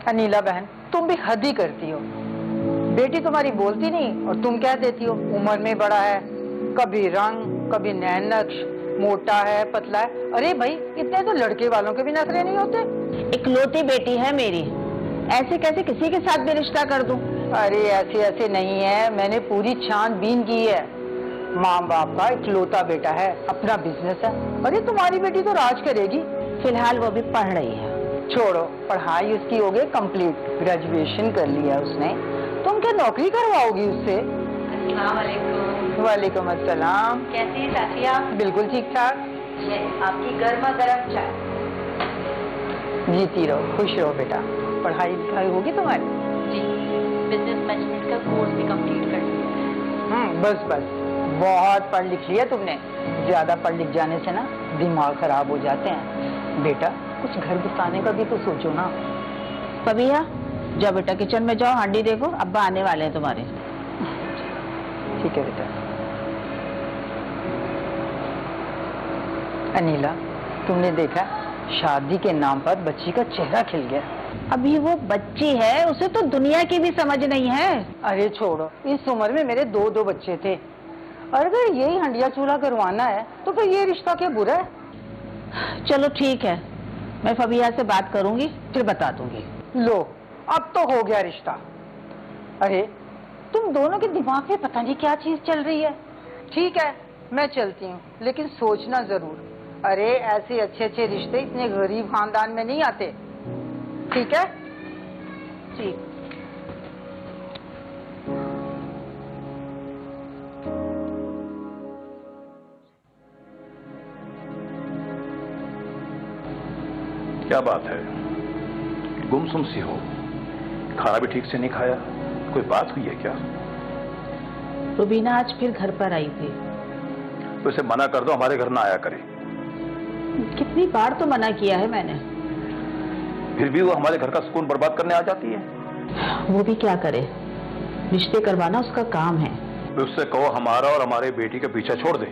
अनीला बहन, तुम भी हद ही करती हो। बेटी तुम्हारी बोलती नहीं और तुम कह देती हो उम्र में बड़ा है, कभी रंग कभी नैन नक्श, मोटा है पतला है। अरे भाई, इतने तो लड़के वालों के भी नखरे नहीं होते। इकलौती बेटी है मेरी, ऐसे कैसे किसी के साथ भी रिश्ता कर दूं? अरे ऐसे ऐसे नहीं है, मैंने पूरी छानबीन की है। माँ बाप का इकलौता बेटा है, अपना बिजनेस है। अरे तुम्हारी बेटी तो राज करेगी। फिलहाल वो भी पढ़ रही है। छोड़ो, पढ़ाई उसकी हो गई कंप्लीट, ग्रेजुएशन कर लिया उसने। तुम क्या नौकरी करवाओगी उससे? अस्सलाम वालेकुम। वालेकुम अस्सलाम। कैसी है चाची आप? बिल्कुल ठीक ठाक। ये आपकी गर्मा गर्म चाय। जीती रहो, खुश रहो बेटा। पढ़ाई लिखाई होगी तुम्हारी? जी, बिजनेस मैनेजमेंट का कोर्स भी कंप्लीट कर लिया है। बस बस, बहुत पढ़ लिख लिया तुमने। ज्यादा पढ़ लिख जाने से ना दिमाग खराब हो जाते हैं। बेटा, कुछ घर बसाने का भी तो सोचो ना। पबिया, जाओ बेटा किचन में जाओ, हांडी देखो, अब्बा आने वाले हैं तुम्हारे। ठीक है बेटा। अनीला, तुमने देखा, शादी के नाम पर बच्ची का चेहरा खिल गया। अभी वो बच्ची है, उसे तो दुनिया की भी समझ नहीं है। अरे छोड़ो, इस उम्र में मेरे दो बच्चे थे। और अगर यही हंडिया चूल्हा करवाना है तो फिर ये रिश्ता क्या बुरा है? चलो ठीक है, मैं फबिया से बात करूंगी, फिर बता दूंगी। लो, अब तो हो गया रिश्ता। अरे तुम दोनों के दिमाग में पता नहीं क्या चीज चल रही है। ठीक है, मैं चलती हूँ, लेकिन सोचना जरूर। अरे ऐसे अच्छे अच्छे रिश्ते इतने गरीब खानदान में नहीं आते। ठीक है? ठीक। क्या बात है, गुमसुम सी हो? खाना भी ठीक से नहीं खाया? कोई बात हुई है क्या? रुबीना आज फिर घर पर आई थी। तो इसे मना कर दो, हमारे घर ना आया करे। कितनी बार तो मना किया है मैंने। फिर भी वो हमारे घर का सुकून बर्बाद करने आ जाती है। वो भी क्या करे, रिश्ते करवाना उसका काम है। तो उससे कहो हमारा और हमारे बेटी का पीछा छोड़ दे।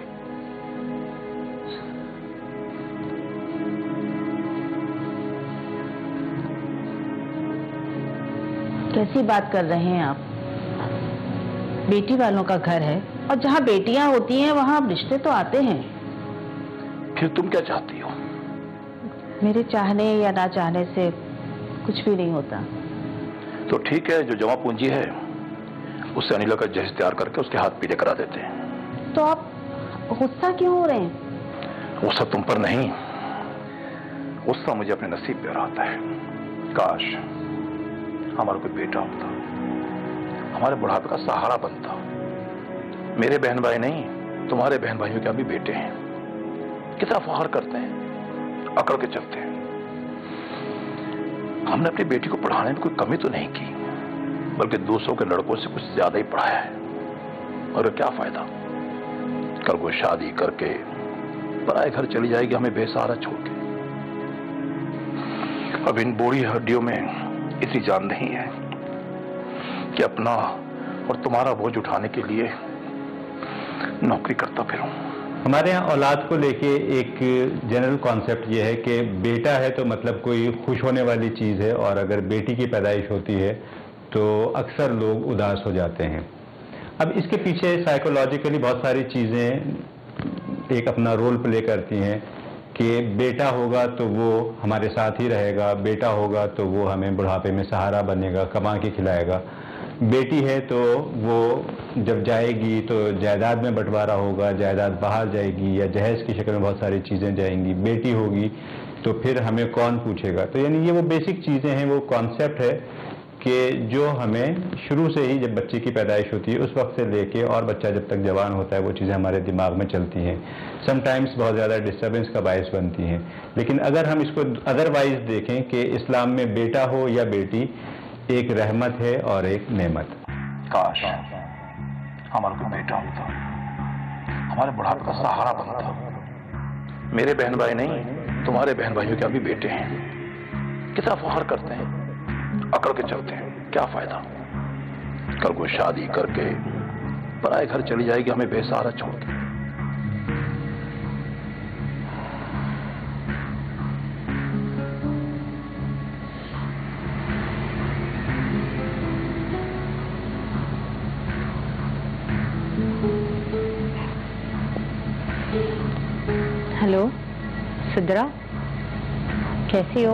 कैसी बात कर रहे हैं आप? बेटी वालों का घर है, और जहाँ बेटियां होती हैं वहाँ रिश्ते तो आते हैं। फिर तुम क्या चाहती हो? मेरे चाहने या ना चाहने से कुछ भी नहीं होता। तो ठीक है, जो जमा पूंजी है उससे अनिला का जहेज तैयार करके उसके हाथ पीले करा देते हैं। तो आप गुस्सा क्यों हो रहे हैं? गुस्सा तुम पर नहीं, गुस्सा मुझे अपने नसीब पे आता है। काश हमारा कोई बेटा होता, हमारे बुढ़ापे का सहारा बनता। मेरे बहन भाई नहीं, तुम्हारे बहन भाइयों के भी बेटे हैं। कितना फख्र करते हैं, अकड़ के चलते हैं। हमने अपनी बेटी को पढ़ाने में कोई कमी तो नहीं की, बल्कि दूसरों के लड़कों से कुछ ज्यादा ही पढ़ाया है। और क्या फायदा, कल को शादी करके पराए घर चली जाएगी, हमें बेसहारा छोड़ के। अब इन बूढ़ी हड्डियों में इतनी जान नहीं है कि अपना और तुम्हारा बोझ उठाने के लिए नौकरी करता फिरूं। हमारे यहाँ औलाद को लेके एक जनरल कॉन्सेप्ट ये है कि बेटा है तो मतलब कोई खुश होने वाली चीज़ है, और अगर बेटी की पैदाइश होती है तो अक्सर लोग उदास हो जाते हैं। अब इसके पीछे साइकोलॉजिकली बहुत सारी चीज़ें एक अपना रोल प्ले करती हैं कि बेटा होगा तो वो हमारे साथ ही रहेगा, बेटा होगा तो वो हमें बुढ़ापे में सहारा बनेगा, कमा के खिलाएगा। बेटी है तो वो जब जाएगी तो जायदाद में बंटवारा होगा, जायदाद बाहर जाएगी या जहेज की शक्ल में बहुत सारी चीज़ें जाएंगी। बेटी होगी तो फिर हमें कौन पूछेगा। तो यानी ये वो बेसिक चीज़ें हैं, वो कॉन्सेप्ट है कि जो हमें शुरू से ही जब बच्चे की पैदाइश होती है उस वक्त से लेके और बच्चा जब तक जवान होता है वो चीज़ें हमारे दिमाग में चलती हैं। समटाइम्स बहुत ज़्यादा डिस्टर्बेंस का बायस बनती हैं। लेकिन अगर हम इसको अदरवाइज देखें कि इस्लाम में बेटा हो या बेटी एक रहमत है और एक नेमत। काश हमारा कोई बेटा होता, हमारे बुढ़ापे का सहारा बनता। मेरे बहन भाई नहीं, तुम्हारे बहन भाइयों के भी बेटे हैं। कितना फख्र करते हैं, अकड़ के चलते हैं। क्या फायदा, कल को शादी करके पराए घर चली जाएगी, हमें बेसहारा छोड़ के। हेलो सिद्रा, कैसी हो?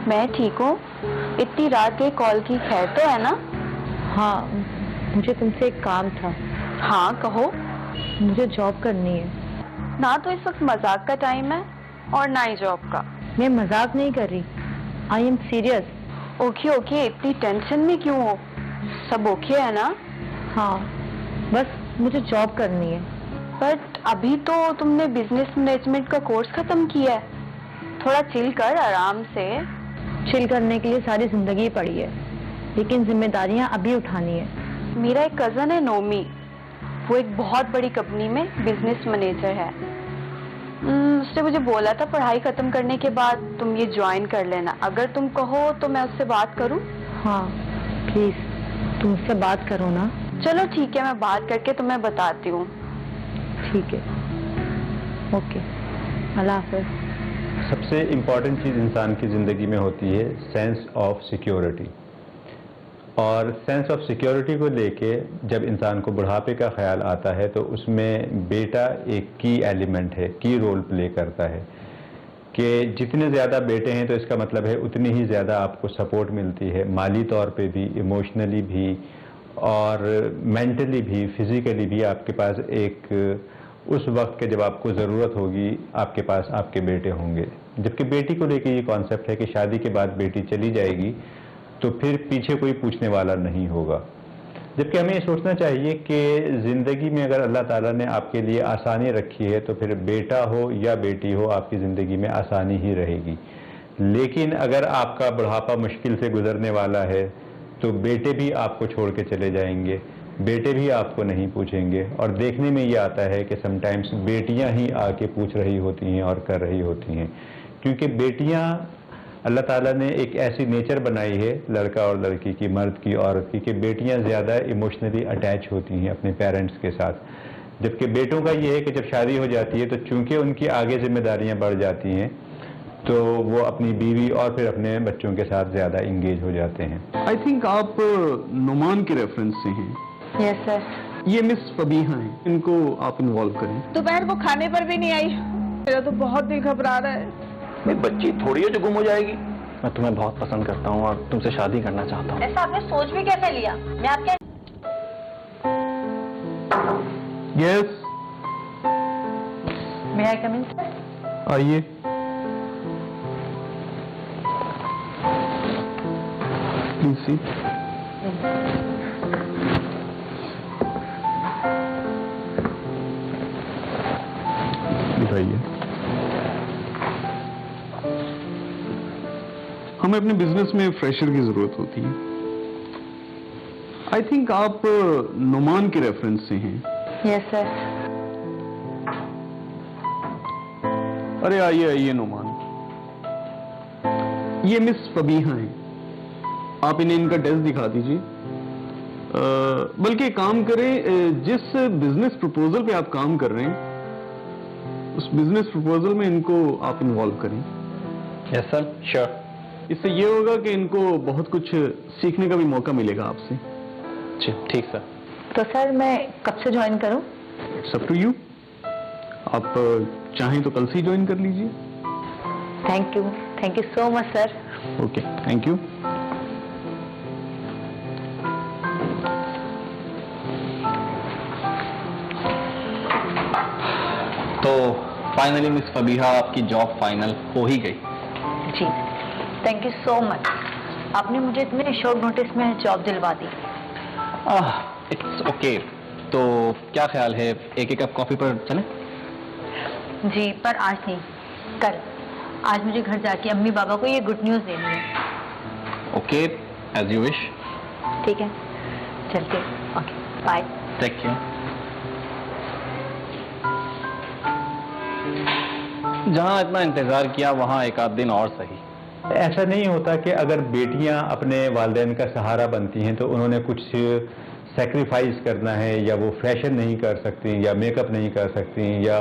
मैं ठीक हूँ। इतनी रात के कॉल की, खैर तो है ना? हाँ, मुझे तुमसे एक काम था। हाँ कहो। मुझे जॉब करनी है। ना तो इस वक्त मजाक का टाइम है और ना ही जॉब का। मैं मजाक नहीं कर रही, I am serious. Okay okay, इतनी टेंशन में क्यों हो? सब ओके है ना? हाँ, बस मुझे जॉब करनी है। बट अभी तो तुमने बिजनेस मैनेजमेंट का कोर्स खत्म किया है, थोड़ा चिल कर आराम से। चिल करने के लिए सारी जिंदगी पड़ी है, लेकिन जिम्मेदारियां अभी उठानी है। मेरा एक कजन है नोमी, वो एक बहुत बड़ी कंपनी में बिजनेस मैनेजर है। उसने मुझे बोला था पढ़ाई खत्म करने के बाद तुम ये ज्वाइन कर लेना। अगर तुम कहो तो मैं उससे बात करूं? हाँ प्लीज, तुम उससे बात करो ना। चलो ठीक है, मैं बात करके तुम्हें बताती हूँ। ठीक है, ओके, अल्लाह हाफ़िज़। सबसे इम्पॉर्टेंट चीज़ इंसान की ज़िंदगी में होती है सेंस ऑफ सिक्योरिटी। और सेंस ऑफ सिक्योरिटी को लेके जब इंसान को बुढ़ापे का ख्याल आता है तो उसमें बेटा एक की एलिमेंट है, की रोल प्ले करता है कि जितने ज़्यादा बेटे हैं तो इसका मतलब है उतनी ही ज़्यादा आपको सपोर्ट मिलती है, माली तौर पे भी, इमोशनली भी और मेंटली भी, फिज़िकली भी। आपके पास एक उस वक्त के जब आपको ज़रूरत होगी आपके पास आपके बेटे होंगे। जबकि बेटी को लेके ये कॉन्सेप्ट है कि शादी के बाद बेटी चली जाएगी तो फिर पीछे कोई पूछने वाला नहीं होगा। जबकि हमें ये सोचना चाहिए कि ज़िंदगी में अगर अल्लाह ताला ने आपके लिए आसानी रखी है तो फिर बेटा हो या बेटी हो आपकी ज़िंदगी में आसानी ही रहेगी। लेकिन अगर आपका बुढ़ापा मुश्किल से गुजरने वाला है तो बेटे भी आपको छोड़ के चले जाएंगे, बेटे भी आपको नहीं पूछेंगे। और देखने में ये आता है कि समटाइम्स बेटियां ही आके पूछ रही होती हैं और कर रही होती हैं, क्योंकि बेटियां अल्लाह ताला ने एक ऐसी नेचर बनाई है लड़का और लड़की की, मर्द की औरत की, कि बेटियां ज़्यादा इमोशनली अटैच होती हैं अपने पेरेंट्स के साथ। जबकि बेटों का ये है कि जब शादी हो जाती है तो चूंकि उनकी आगे जिम्मेदारियां बढ़ जाती हैं तो वो अपनी बीवी और फिर अपने बच्चों के साथ ज़्यादा इंगेज हो जाते हैं। आई थिंक आप नुमान के रेफरेंस से हैं। Yes sir. ये मिस फबीहा हैं, इनको आप इन्वॉल्व करें। दोपहर को खाने पर भी नहीं आई, मेरा तो बहुत दिल घबरा रहा है। ये बच्ची थोड़ी है जो गुम हो जाएगी। मैं तुम्हें बहुत पसंद करता हूँ और तुमसे शादी करना चाहता हूँ। ऐसा आपने सोच भी कैसे लिया? मैं आपके यस, मे आई कम इन सर? आइए। Please see. दिखाइए। हमें अपने बिजनेस में फ्रेशर की जरूरत होती है। आई थिंक आप नुमान के रेफरेंस से हैं। Yes sir. अरे आइए आइए नुमान, ये मिस फबीहा हैं। आप इन्हें इनका डेस्क दिखा दीजिए। बल्कि काम करें, जिस बिजनेस प्रपोजल पे आप काम कर रहे हैं उस बिजनेस प्रपोजल में इनको आप इन्वॉल्व करें। Yes sir, sure. इससे ये होगा कि इनको बहुत कुछ सीखने का भी मौका मिलेगा आपसे। जी ठीक सर। तो सर मैं कब से ज्वाइन करूं? It's up to you. आप चाहें तो कल से ही ज्वाइन कर लीजिए। Thank you so much sir. Okay, thank you. तो फाइनली मिस फबीहा, आपकी जॉब फाइनल हो ही गई। जी, थैंक यू सो मच। आपने मुझे इतने शॉर्ट नोटिस में जॉब दिलवा दी। It's okay. तो क्या ख्याल है, एक कप कॉफी पर चलें? जी, पर आज नहीं, कल। आज मुझे घर जाके अम्मी बाबा को ये गुड न्यूज़ देनी है। Okay, as you wish. ठीक है, चलते। Okay, bye. Take care. जहां इतना इंतजार किया वहां एक आध दिन और सही। ऐसा नहीं होता कि अगर बेटियां अपने वालिदैन का सहारा बनती हैं तो उन्होंने कुछ सेक्रीफाइस करना है, या वो फैशन नहीं कर सकती, या मेकअप नहीं कर सकती, या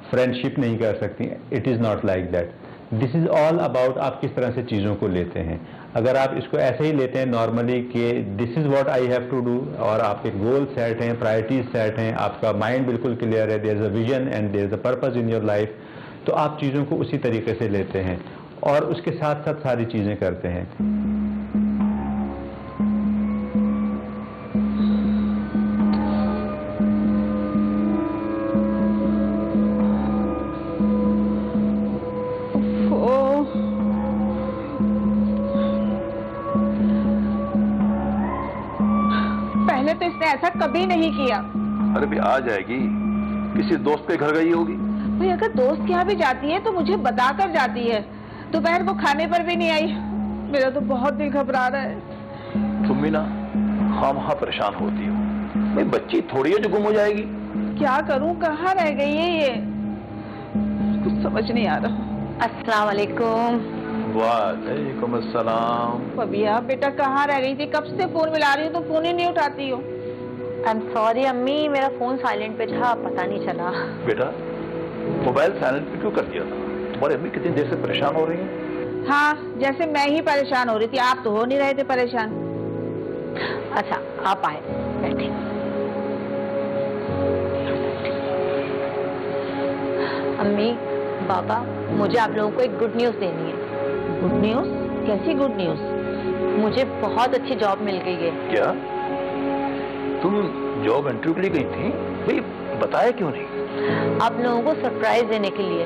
फ्रेंडशिप नहीं कर सकती। It is not like that. This is all about आप किस तरह से चीज़ों को लेते हैं। अगर आप इसको ऐसे ही लेते हैं नॉर्मली कि this is what I have to do, और आपके गोल सेट हैं, प्रायोरिटीज सेट हैं, आपका माइंड बिल्कुल क्लियर है, there is a vision and there is a purpose in your life, तो आप चीज़ों को उसी तरीके से लेते हैं और उसके साथ साथ सारी चीज़ें करते हैं। पहले तो इसने ऐसा कभी नहीं किया। अरे भी आ जाएगी, किसी दोस्त के घर गई होगी। भाई अगर दोस्त के यहाँ भी जाती है तो मुझे बता कर जाती है। दोपहर को खाने पर भी नहीं आई। मेरा तो बहुत दिल घबरा रहा है। तुम भी ना खामखा परेशान होती हो। भाई बच्ची थोड़ी है जो गुम हो जाएगी। क्या करूं, कहाँ रह गई है ये, कुछ समझ नहीं आ रहा। अस्सलाम वालेकुम। वालेकुम अस्सलाम। फबिया बेटा कहाँ रह गई थी? कब से फोन मिला रही हूँ तो फोन ही नहीं उठाती हो। आई एम सॉरी अम्मी, मेरा फोन साइलेंट पे था, पता नहीं चला। बेटा मोबाइल साइलेंट पे क्यों कर दिया था? तुम्हारी अम्मी कितनी देर से परेशान हो रही है। हाँ, जैसे मैं ही परेशान हो रही थी, आप तो हो नहीं रहे थे परेशान। अच्छा आप आए, बैठे। अम्मी बाबा, मुझे आप लोगों को एक गुड न्यूज़ देनी है। Good news? कैसी गुड न्यूज? मुझे बहुत अच्छी जॉब मिल गई है। क्या तुम जॉब इंटरव्यू के लिए गई थी? भाई बताया क्यों नहीं? आप लोगों को सरप्राइज देने के लिए।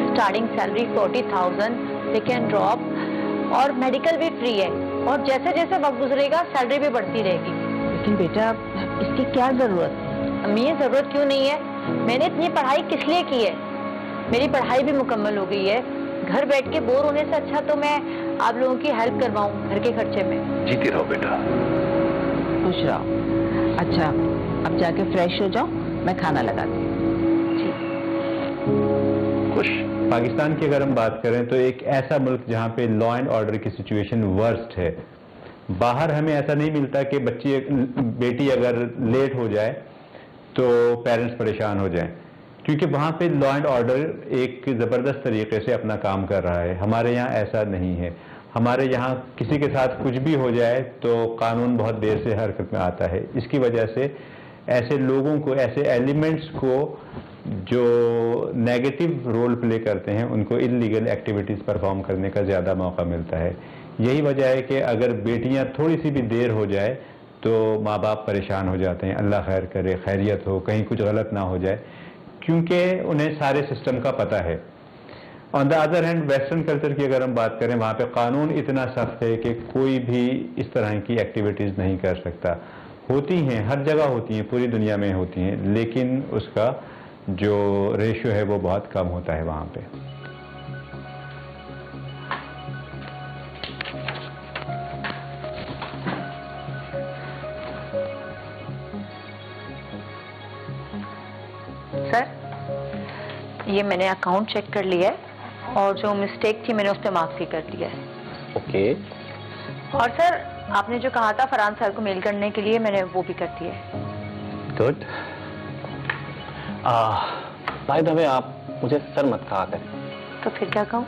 Starting salary 40,000, pick and drop और मेडिकल भी फ्री है। और जैसे जैसे वक्त गुजरेगा सैलरी भी बढ़ती रहेगी। लेकिन बेटा इसकी क्या जरूरत है? अम्मी ये जरूरत क्यों नहीं है? मैंने इतनी पढ़ाई किस लिए की है? मेरी पढ़ाई भी मुकम्मल हो गई है। घर बैठ के बोर होने से अच्छा तो मैं आप लोगों की हेल्प करवाऊं घर के खर्चे में। जीती रहो बेटा। खुश रहो। अच्छा अब जाके फ्रेश हो जाओ, मैं खाना लगाती हूँ। खुश। पाकिस्तान की अगर हम बात करें तो एक ऐसा मुल्क जहाँ पे लॉ एंड ऑर्डर की सिचुएशन वर्स्ट है। बाहर हमें ऐसा नहीं मिलता कि बेटी अगर लेट हो जाए तो पेरेंट्स परेशान हो जाएं, क्योंकि वहाँ पे लॉ एंड ऑर्डर एक ज़बरदस्त तरीके से अपना काम कर रहा है। हमारे यहाँ ऐसा नहीं है। हमारे यहाँ किसी के साथ कुछ भी हो जाए तो कानून बहुत देर से हरकत में आता है। इसकी वजह से ऐसे लोगों को, ऐसे एलिमेंट्स को जो नेगेटिव रोल प्ले करते हैं, उनको इल्लीगल एक्टिविटीज़ परफॉर्म करने का ज़्यादा मौका मिलता है। यही वजह है कि अगर बेटियाँ थोड़ी सी भी देर हो जाए तो माँ बाप परेशान हो जाते हैं। अल्लाह खैर करे, खैरियत हो, कहीं कुछ गलत ना हो जाए, क्योंकि उन्हें सारे सिस्टम का पता है। On the other hand western culture की अगर हम बात करें, वहाँ पे कानून इतना सख्त है कि कोई भी इस तरह की एक्टिविटीज़ नहीं कर सकता। होती हैं, हर जगह होती हैं, पूरी दुनिया में होती हैं, लेकिन उसका जो रेशियो है वो बहुत कम होता है वहाँ पे। सर ये मैंने अकाउंट चेक कर लिया है और जो मिस्टेक थी मैंने उस पर मार्क्स भी कर दिया है। ओके। और सर आपने जो कहा था फरहान सर को मेल करने के लिए, मैंने वो भी कर दिया है। गुड। बाय द वे आप मुझे सर मत कहा करें। तो फिर क्या कहूँ?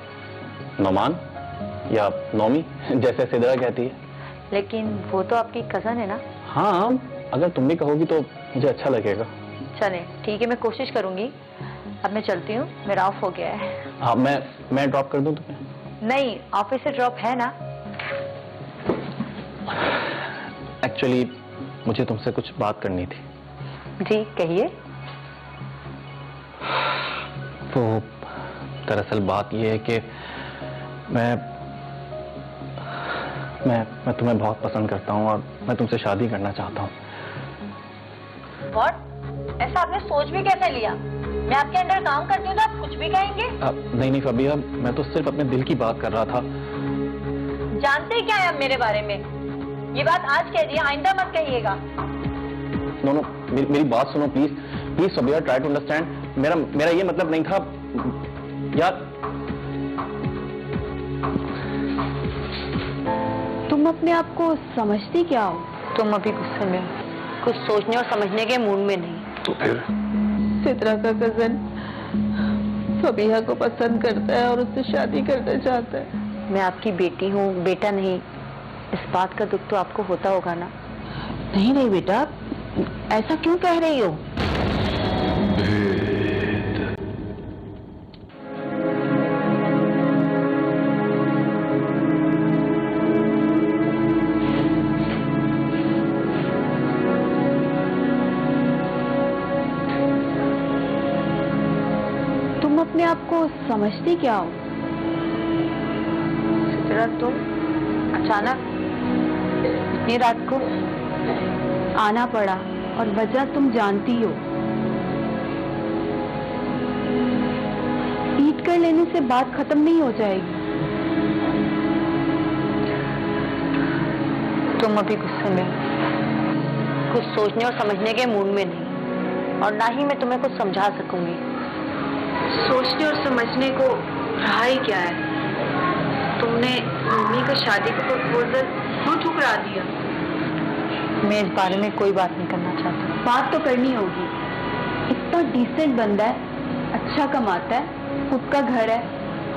नोमान या नोमी जैसे सिदरा कहती है। लेकिन वो तो आपकी कजन है ना। हाँ, अगर तुम भी कहोगी तो मुझे अच्छा लगेगा। चले ठीक है, मैं कोशिश करूंगी। अब मैं चलती हूँ, मेरा ऑफ हो गया है। हाँ, मैं ड्रॉप कर दूं तुम्हें? नहीं, ऑफिस से ड्रॉप है ना। एक्चुअली मुझे तुमसे कुछ बात करनी थी। जी कहिए। तो दरअसल बात यह है कि मैं तुम्हें बहुत पसंद करता हूँ और मैं तुमसे शादी करना चाहता हूँ। What? ऐसा आपने सोच भी कैसे लिया? मैं आपके अंडर काम करती हूँ तो आप कुछ भी कहेंगे? नहीं फबिया, मैं तो सिर्फ अपने दिल की बात कर रहा था। जानते क्या है आप मेरे बारे में? ये बात आज कह दिया, आइंदा मत कहिएगा। नो, मेरी बात सुनो please Fabia, try to understand. मेरा ये मतलब नहीं था यार। तुम अपने आप को समझती क्या हो? तुम अभी गुस्से में हो, कुछ सोचने और समझने के मूड में नहीं। तो फिर सिद्रा का कजन फबीहा को पसंद करता है और उससे शादी करना चाहता है। मैं आपकी बेटी हूँ, बेटा नहीं। इस बात का दुख तो आपको होता होगा ना। नहीं नहीं बेटा, ऐसा क्यों कह रही हो? तुम अपने आप को समझती क्या हो? सितरा, तुम अचानक इतनी रात को आना पड़ा और वजह तुम जानती हो। पीट कर लेने से बात खत्म नहीं हो जाएगी। तुम अभी गुस्से में हो, कुछ सोचने और समझने के मूड में नहीं, और ना ही मैं तुम्हें कुछ समझा सकूंगी। सोचने और समझने को रहा ही क्या है? तुमने मम्मी का शादी का प्रपोजल क्यों ठुकरा दिया? मैं इस बारे में कोई बात नहीं करना चाहती। बात तो करनी होगी। इतना डिसेंट बंदा है, अच्छा कमाता है, खुद का घर है,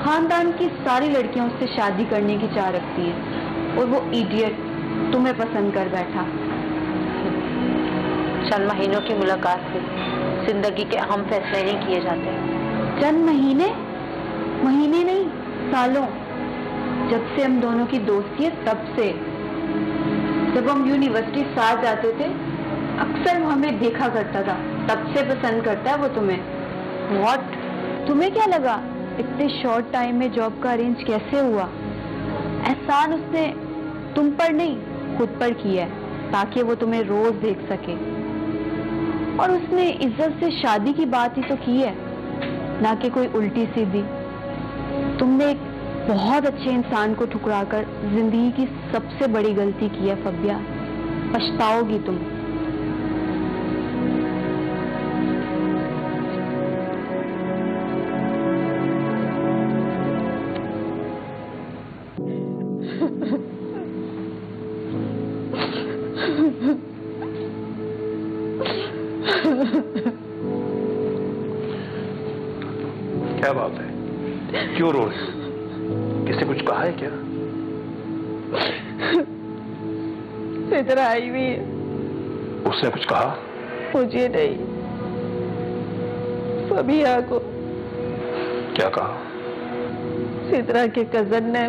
खानदान की सारी लड़कियां उससे शादी करने की चाह रखती हैं, और वो इडियट तुम्हें पसंद कर बैठा। चंद महीनों की मुलाकात से जिंदगी के अहम फैसले नहीं किए जाते। चंद महीने? महीने नहीं, सालों। जब से हम दोनों की दोस्ती है तब से। जब हम यूनिवर्सिटी साथ जाते थे, अक्सर वो हमें देखा करता था, तब से पसंद करता है वो तुम्हें। व्हाट? तुम्हें क्या लगा इतने शॉर्ट टाइम में जॉब का अरेंज कैसे हुआ? एहसान उसने तुम पर नहीं, खुद पर किया है, ताकि वो तुम्हें रोज देख सके। और उसने इज्जत से शादी की बात ही तो की है, ना कि कोई उल्टी सीधी। तुमने एक बहुत अच्छे इंसान को ठुकराकर जिंदगी की सबसे बड़ी गलती की है फबिया। पछताओगी तुम। क्या बात है, क्यों रो रहे? किसी कुछ कहा है क्या? सितरा आई हुई है। उसने कुछ कहा? मुझे नहीं, फबिया को। क्या कहा? सितरा के कजन ने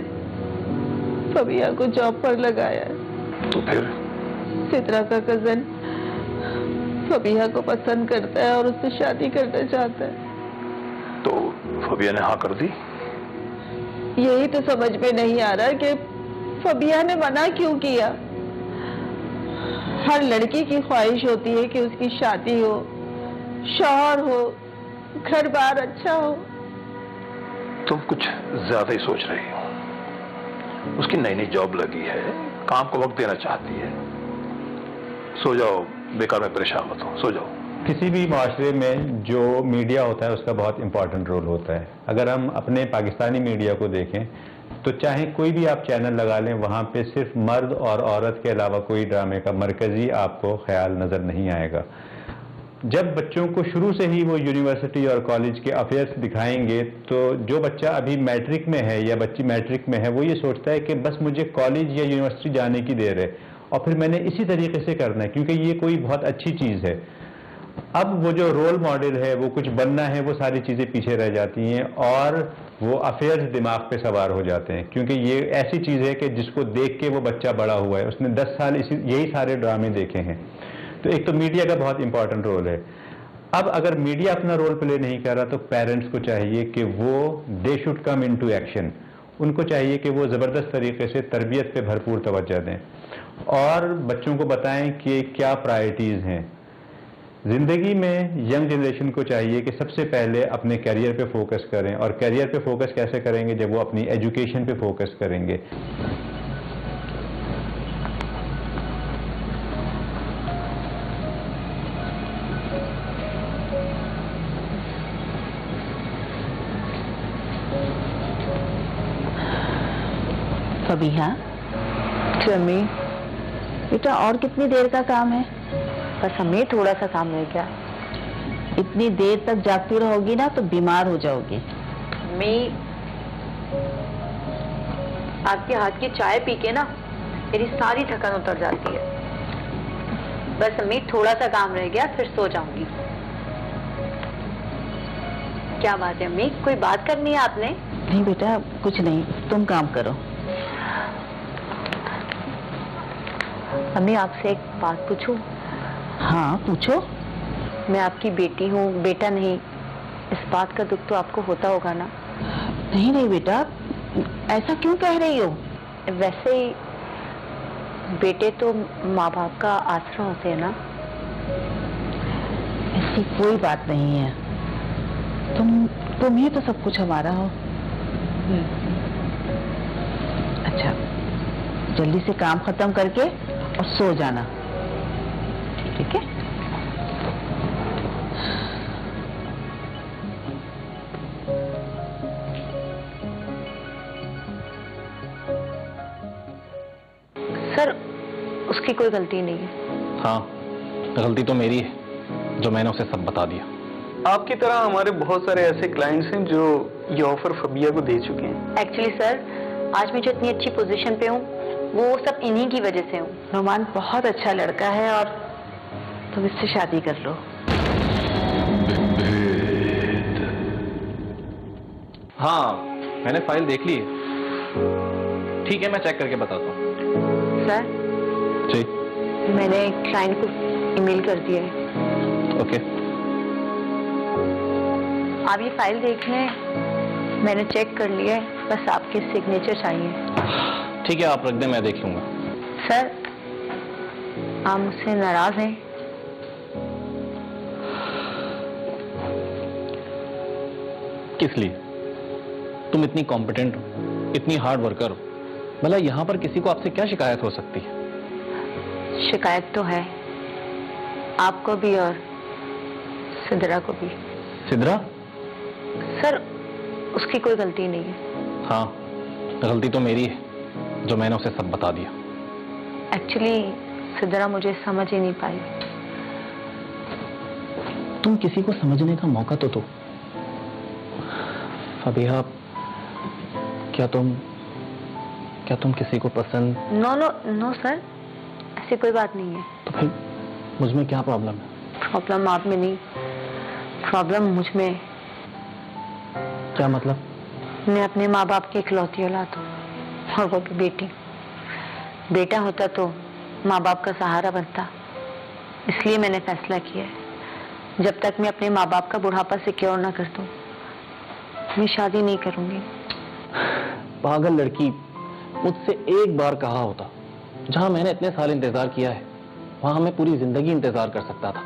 फबिया को जॉब पर लगाया है। तो फिर? सितरा का कजन फबिया को पसंद करता है और उससे शादी करना चाहता है। तो फबिया ने हाँ कर दी? यही तो समझ में नहीं आ रहा कि फबिया ने मना क्यों किया। हर लड़की की ख्वाहिश होती है कि उसकी शादी हो, शौहर हो, घर बार अच्छा हो। तुम कुछ ज्यादा ही सोच रही हो। उसकी नई नई जॉब लगी है, काम को वक्त देना चाहती है। सो जाओ, बेकार में परेशान मत हो, सो जाओ। किसी भी माशरे में जो मीडिया होता है उसका बहुत इंपॉर्टेंट रोल होता है। अगर हम अपने पाकिस्तानी मीडिया को देखें तो चाहे कोई भी आप चैनल लगा लें, वहाँ पे सिर्फ मर्द और औरत के अलावा कोई ड्रामे का मरकजी आपको ख्याल नज़र नहीं आएगा। जब बच्चों को शुरू से ही वो यूनिवर्सिटी और कॉलेज के अफेयर्स दिखाएंगे तो जो बच्चा अभी मैट्रिक में है या बच्ची मैट्रिक में है वो ये सोचता है कि बस मुझे कॉलेज या यूनिवर्सिटी जाने की देर है और फिर मैंने इसी तरीके से करना है क्योंकि ये कोई बहुत अच्छी चीज़ है। अब वो जो रोल मॉडल है, वो कुछ बनना है, वो सारी चीज़ें पीछे रह जाती हैं और वो अफेयर्स दिमाग पे सवार हो जाते हैं क्योंकि ये ऐसी चीज़ है कि जिसको देख के वो बच्चा बड़ा हुआ है, उसने 10 साल यही सारे ड्रामे देखे हैं। तो एक तो मीडिया का बहुत इंपॉर्टेंट रोल है। अब अगर मीडिया अपना रोल प्ले नहीं कर रहा तो पेरेंट्स को चाहिए कि वो they should come into action. उनको चाहिए कि वो ज़बरदस्त तरीके से तरबियत पे भरपूर तवज्जो दें और बच्चों को बताएं कि क्या प्रायोरिटीज़ हैं ज़िंदगी में। यंग जनरेशन को चाहिए कि सबसे पहले अपने करियर पे फोकस करें और करियर पे फोकस कैसे करेंगे जब वो अपनी एजुकेशन पे फोकस करेंगे। फबिया, चमी बेटा, और कितनी देर का काम है? बस हमें थोड़ा सा काम रह गया। इतनी देर तक जागती रहोगी ना तो बीमार हो जाओगी। मैं आपके हाथ की चाय पी के ना मेरी सारी थकान उतर जाती है। बस हमें थोड़ा सा काम रह गया, फिर सो जाऊंगी। क्या बात है अम्मी, कोई बात करनी है आपने? नहीं बेटा, कुछ नहीं, तुम काम करो। अम्मी आपसे एक बात पूछूं? हाँ पूछो। मैं आपकी बेटी हूँ, बेटा नहीं। इस बात का दुख तो आपको होता होगा ना? नहीं नहीं बेटा, ऐसा क्यों कह रही हो? वैसे ही बेटे तो माँ बाप का आसरा होते हैं ना। ऐसी कोई बात नहीं है, तुम ही तो सब कुछ हमारा हो। अच्छा, जल्दी से काम खत्म करके और सो जाना, ठीक है? सर, उसकी कोई गलती नहीं है। हाँ, गलती तो मेरी है जो मैंने उसे सब बता दिया। आपकी तरह हमारे बहुत सारे ऐसे क्लाइंट्स हैं जो ये ऑफर फबिया को दे चुके हैं। एक्चुअली सर, आज मैं जो इतनी अच्छी पोजीशन पे हूँ वो सब इन्हीं की वजह से हूँ। रोमान बहुत अच्छा लड़का है और तुम इससे शादी कर लो। हाँ, मैंने फाइल देख ली है। ठीक है, मैं चेक करके बताता हूँ। सर जी, मैंने क्लाइंट को ईमेल कर दिया है। ओके। आप ये फाइल देख लें, मैंने चेक कर लिया है, बस आपके सिग्नेचर चाहिए। ठीक है, आप रख दें, मैं देख लूंगा। सर, आप मुझसे नाराज हैं? किस लिए? तुम इतनी कॉम्पिटेंट हो, इतनी हार्ड वर्कर हो, भला यहाँ पर किसी को आपसे क्या शिकायत हो सकती है? शिकायत तो है, आपको भी और सिद्रा को भी। सिद्रा? सर, उसकी कोई गलती नहीं है। हाँ, गलती तो मेरी है जो मैंने उसे सब बता दिया। एक्चुअली सिद्रा मुझे समझ ही नहीं पाई। तुम किसी को समझने का मौका तो दो। फबिहा, क्या तुम किसी को पसंद? नो नो नो सर, ऐसी कोई बात नहीं है। तो फिर मुझ में क्या प्रॉब्लम है? प्रॉब्लम आप में नहीं, प्रॉब्लम मुझ में। क्या मतलब? मैं अपने माँ बाप की इकलौती औलाद हूँ, और वो भी बेटी। बेटा होता तो माँ बाप का सहारा बनता, इसलिए मैंने फैसला किया है जब तक मैं अपने माँ बाप का बुढ़ापा सिक्योर ना कर दूँ, मैं शादी नहीं करूंगी। पागल लड़की, मुझसे एक बार कहा होता, जहां मैंने इतने साल इंतजार किया है वहां मैं पूरी जिंदगी इंतजार कर सकता था।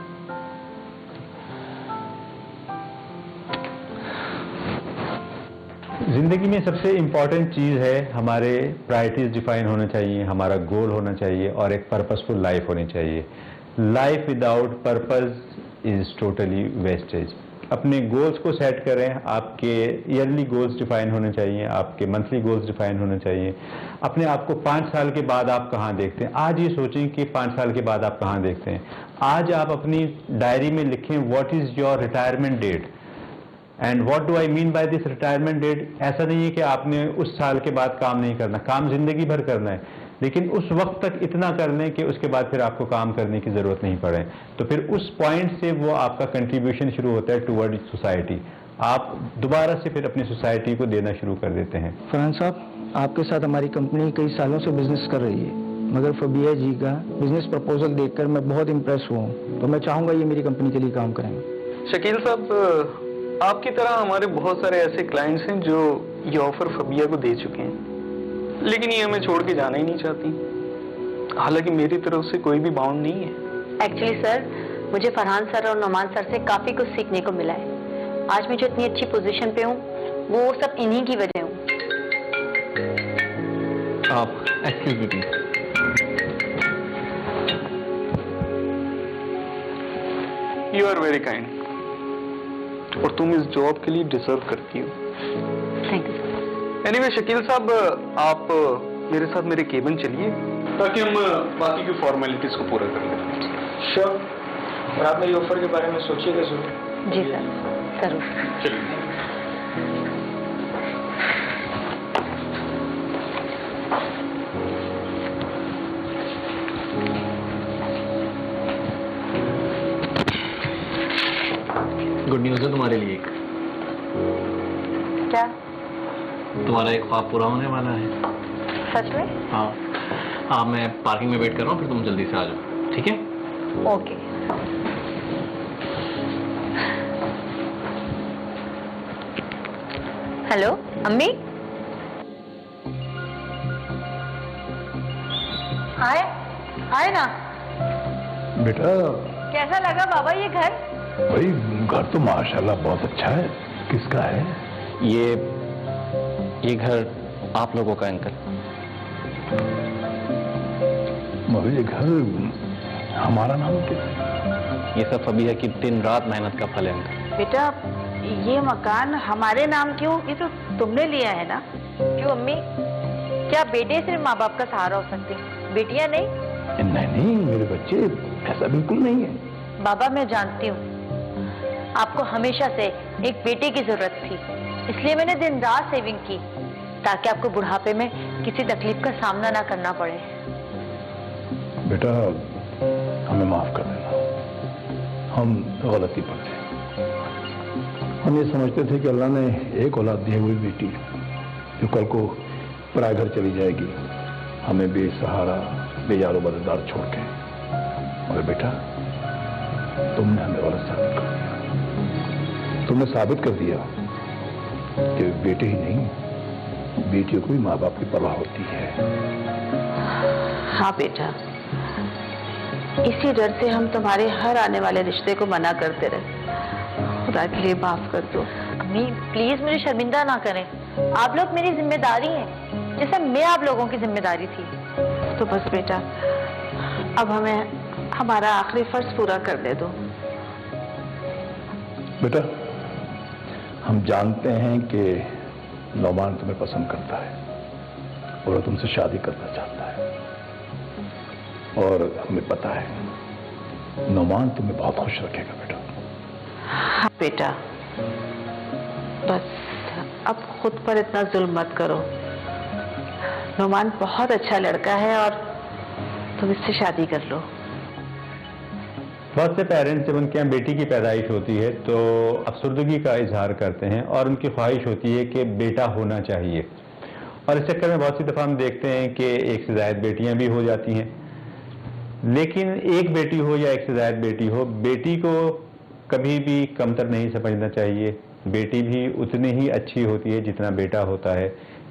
जिंदगी में सबसे इम्पॉर्टेंट चीज़ है हमारे प्रायोरिटीज डिफाइन होना चाहिए, हमारा गोल होना चाहिए और एक पर्पसफुल लाइफ होनी चाहिए। Life without purpose is totally wastage. अपने गोल्स को सेट करें, आपके ईयरली गोल्स डिफाइन होने चाहिए, आपके मंथली गोल्स डिफाइन होने चाहिए। अपने आप को 5 साल के बाद आप कहाँ देखते हैं, आज ये सोचें कि 5 साल के बाद आप कहाँ देखते हैं। आज आप अपनी डायरी में लिखें what is your retirement date and what do I mean by this retirement date. ऐसा नहीं है कि आपने उस साल के बाद काम नहीं करना, काम जिंदगी भर करना है, लेकिन उस वक्त तक इतना कर लें कि उसके बाद फिर आपको काम करने की ज़रूरत नहीं पड़े। तो फिर उस पॉइंट से वो आपका कंट्रीब्यूशन शुरू होता है टुवर्ड सोसाइटी। आप दोबारा से फिर अपनी सोसाइटी को देना शुरू कर देते हैं। फरहान साहब, आपके साथ हमारी कंपनी कई सालों से बिजनेस कर रही है, मगर फबिया जी का बिजनेस प्रपोजल देखकर मैं बहुत इम्प्रेस हुआ हूँ, तो मैं चाहूँगा ये मेरी कंपनी के लिए काम करेंगे। शकील साहब, आपकी तरह हमारे बहुत सारे ऐसे क्लाइंट्स हैं जो ये ऑफर फबिया को दे चुके हैं, लेकिन ये हमें छोड़ के जाना ही नहीं चाहती। हालांकि मेरी तरफ से कोई भी बाउंड नहीं है। एक्चुअली सर, मुझे फरहान सर और नोमान सर से काफी कुछ सीखने को मिला है। आज मैं जो इतनी अच्छी पोजीशन पे हूँ वो सब इन्हीं की वजह हूँ। आप excuse me please. You are very kind, और तुम इस जॉब के लिए डिजर्व करती हो। Thank you sir. Anyway Shakeel साहब, आप मेरे साथ मेरे केबिन चलिए ताकि हम बाकी की फॉर्मेलिटीज को पूरा कर लें। श्योर, और आप मेरी ऑफर के बारे में सोचिएगा जरूर। जी सर, जरूर। चलिए। गुड न्यूज़ है तुम्हारे लिए। क्या? तुम्हारा एक ख्वाब पूरा होने वाला है। सच में? हाँ, मैं पार्किंग में वेट कर रहा हूँ, फिर तुम जल्दी से आ जाओ, ठीक है? ओके। हेलो अम्मी, आए आए ना। बेटा कैसा लगा बाबा ये घर? भाई घर तो माशाल्लाह बहुत अच्छा है। किसका है? ये घर आप लोगों का अंकल। मगर ये घर हमारा नाम क्या? ये सब फबीहा की दिन रात मेहनत का फल है अंकल। बेटा ये मकान हमारे नाम क्यों? ये तो तुमने लिया है ना। क्यों अम्मी, क्या बेटे सिर्फ माँ बाप का सहारा हो सकते हैं, बेटियां नहीं? नहीं नहीं मेरे बच्चे, ऐसा बिल्कुल नहीं है। बाबा मैं जानती हूँ आपको हमेशा से एक बेटे की जरूरत थी, इसलिए मैंने दिन रात सेविंग की ताकि आपको बुढ़ापे में किसी तकलीफ का सामना ना करना पड़े। बेटा हमें माफ कर देना, हम गलती पर थे। हम ये समझते थे कि अल्लाह ने एक औलाद दी हुई बेटी जो कल को पराए घर चली जाएगी, हमें बेसहारा बेयारो मददगार छोड़ के। मगर बेटा तुमने हमें गलत साबित कर दिया। तुमने साबित कर दिया कि बेटे ही नहीं बेटियों को भी माँ बाप की परवाह होती है। हाँ बेटा, इसी डर से हम तुम्हारे हर आने वाले रिश्ते को मना करते रहे। खुदा के लिए माफ कर दो। अम्मी प्लीज मुझे शर्मिंदा ना करें, आप लोग मेरी जिम्मेदारी हैं जैसे मैं आप लोगों की जिम्मेदारी थी। तो बस बेटा अब हमें हमारा आखिरी फर्ज पूरा करने दो। बेटा हम जानते हैं कि नौमान तुम्हें पसंद करता है और वो तुमसे शादी करना चाहता है, और हमें पता है नौमान तुम्हें बहुत खुश रखेगा बेटा। हाँ बेटा, बस अब खुद पर इतना जुल्म मत करो। नौमान बहुत अच्छा लड़का है और तुम इससे शादी कर लो। बहुत से पेरेंट्स जब उनके यहाँ बेटी की पैदाइश होती है तो अफसरदगी का इजहार करते हैं और उनकी ख्वाहिश होती है कि बेटा होना चाहिए, और इस चक्कर में बहुत सी दफ़ा हम देखते हैं कि एक से ज़्यादा बेटियां भी हो जाती हैं। लेकिन एक बेटी हो या एक से ज़्यादा बेटी हो, बेटी को कभी भी कमतर नहीं समझना चाहिए। बेटी भी उतनी ही अच्छी होती है जितना बेटा होता है।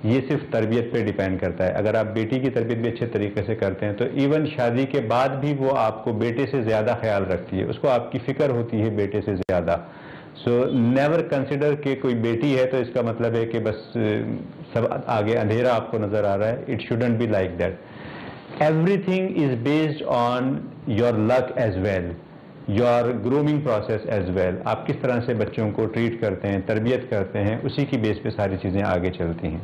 ये सिर्फ तरबियत पे डिपेंड करता है। अगर आप बेटी की तरबियत भी अच्छे तरीके से करते हैं तो इवन शादी के बाद भी वो आपको बेटे से ज़्यादा ख्याल रखती है, उसको आपकी फ़िक्र होती है बेटे से ज़्यादा। सो नेवर कंसिडर कि कोई बेटी है तो इसका मतलब है कि बस सब आगे अंधेरा आपको नज़र आ रहा है। It shouldn't be like that. Everything is based on your luck as well, your grooming process as well. आप किस तरह से बच्चों को ट्रीट करते हैं, तरबियत करते हैं, उसी की बेस पे सारी चीज़ें आगे चलती हैं।